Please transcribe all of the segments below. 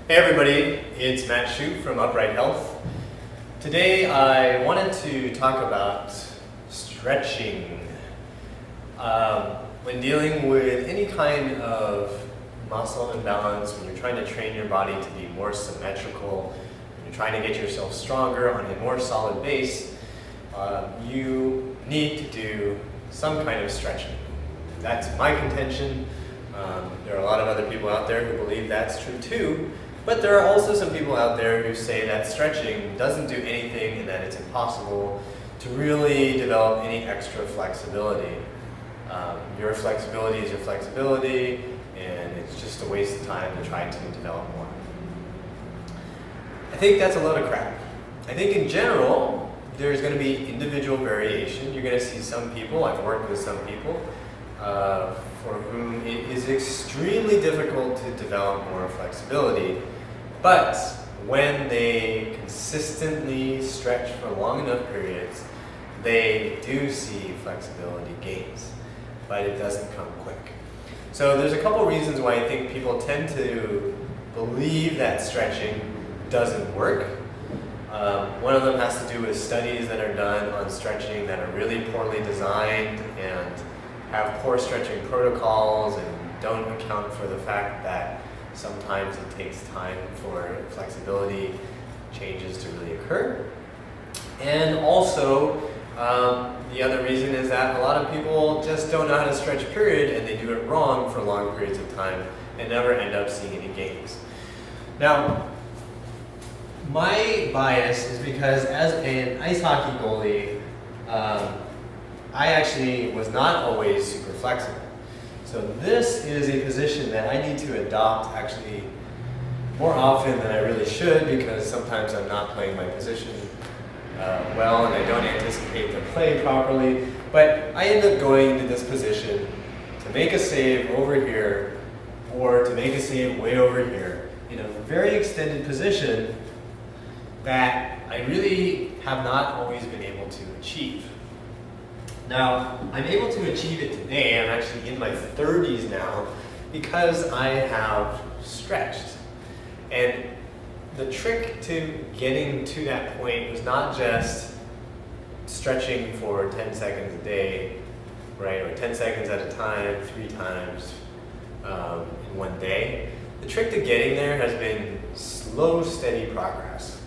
Hey everybody, it's Matt Shute from Upright Health. Today I wanted to talk about stretching. When dealing with any kind of muscle imbalance, when you're trying to train your body to be more symmetrical, when you're trying to get yourself stronger on a more solid base, you need to do some kind of stretching. That's my contention. There are a lot of other people out there who believe that's true too. But there are also some people out there who say that stretching doesn't do anything and that it's impossible to really develop any extra flexibility. Your flexibility is your flexibility, and it's just a waste of time to try to develop more. I think that's a load of crap. I think in general, there's going to be individual variation. You're going to see some people, I've worked with some people, for whom it is extremely difficult to develop more flexibility. But when they consistently stretch for long enough periods, they do see flexibility gains, but it doesn't come quick. So there's a couple reasons why I think people tend to believe that stretching doesn't work. One of them has to do with studies that are done on stretching that are really poorly designed and have poor stretching protocols and don't account for the fact that sometimes it takes time for flexibility changes to really occur. And also, the other reason is that a lot of people just don't know how to stretch, period, and they do it wrong for long periods of time and never end up seeing any gains. Now, my bias is because as an ice hockey goalie, I actually was not always super flexible. So this is a position that I need to adopt actually more often than I really should, because sometimes I'm not playing my position well and I don't anticipate the play properly. But I end up going into this position to make a save over here or to make a save way over here in a very extended position that I really have not always been able to achieve. Now, I'm able to achieve it today. I'm actually in my 30s now because I have stretched. And the trick to getting to that point was not just stretching for 10 seconds a day, right, or 10 seconds at a time, 3 times in one day. The trick to getting there has been slow, steady progress.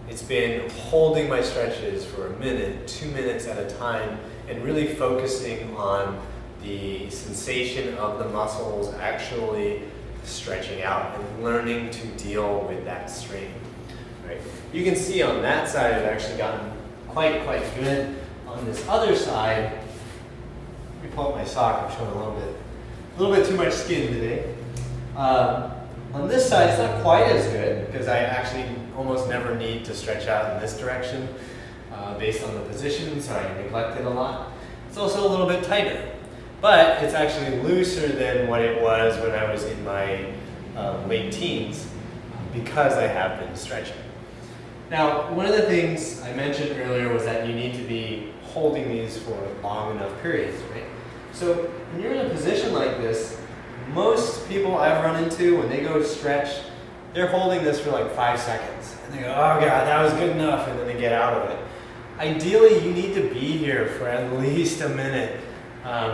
It's been holding my stretches for a minute, 2 minutes at a time, and really focusing on the sensation of the muscles actually stretching out and learning to deal with that strain. Right? You can see on that side I've actually gotten quite good. On this other side, let me pull up my sock. I'm showing a little bit too much skin today. On this side, it's not quite as good because I actually almost never need to stretch out in this direction based on the position, so I neglect it a lot. It's also a little bit tighter, but it's actually looser than what it was when I was in my late teens because I have been stretching. Now, one of the things I mentioned earlier was that you need to be holding these for long enough periods, right? So when you're in a position like this, most people I've run into, when they go to stretch, they're holding this for like 5 seconds. And they go, oh God, that was good enough, and then they get out of it. Ideally, you need to be here for at least a minute.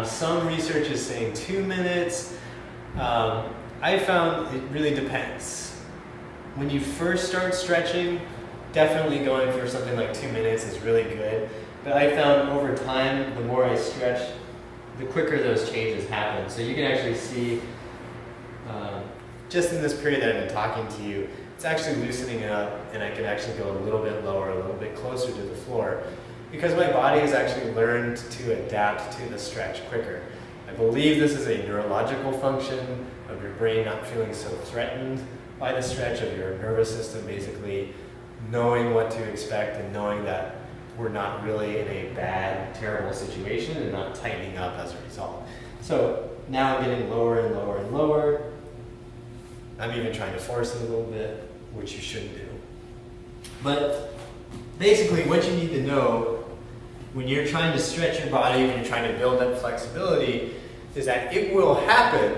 Some research is saying 2 minutes. I found it really depends. When you first start stretching, definitely going for something like 2 minutes is really good. But I found over time, the more I stretch, the quicker those changes happen. So you can actually see, just in this period that I've been talking to you, it's actually loosening up, and I can actually go a little bit lower, a little bit closer to the floor, because my body has actually learned to adapt to the stretch quicker. I believe this is a neurological function of your brain not feeling so threatened by the stretch, of your nervous system basically knowing what to expect and knowing that we're not really in a bad, terrible situation and not tightening up as a result. So now I'm getting lower and lower and lower. I'm even trying to force it a little bit, which you shouldn't do. But basically what you need to know when you're trying to stretch your body, when you're trying to build up flexibility, is that it will happen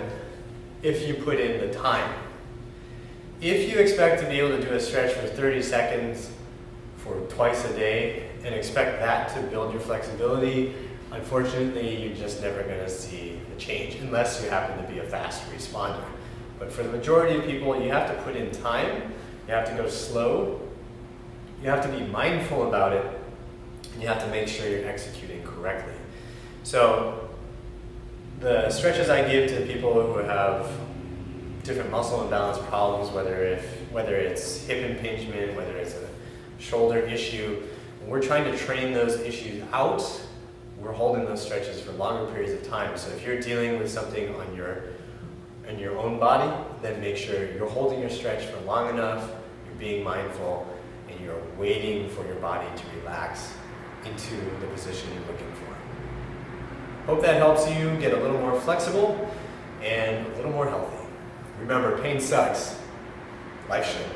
if you put in the time. If you expect to be able to do a stretch for 30 seconds for twice a day and expect that to build your flexibility, unfortunately, you're just never going to see the change unless you happen to be a fast responder. But for the majority of people, you have to put in time, you have to go slow, you have to be mindful about it, and you have to make sure you're executing correctly. So the stretches I give to people who have different muscle imbalance problems, whether it's hip impingement, whether it's a shoulder issue, when we're trying to train those issues out, we're holding those stretches for longer periods of time. So if you're dealing with something on your own body, then make sure you're holding your stretch for long enough, you're being mindful, and you're waiting for your body to relax into the position you're looking for. Hope that helps you get a little more flexible and a little more healthy. Remember, pain sucks. Life should.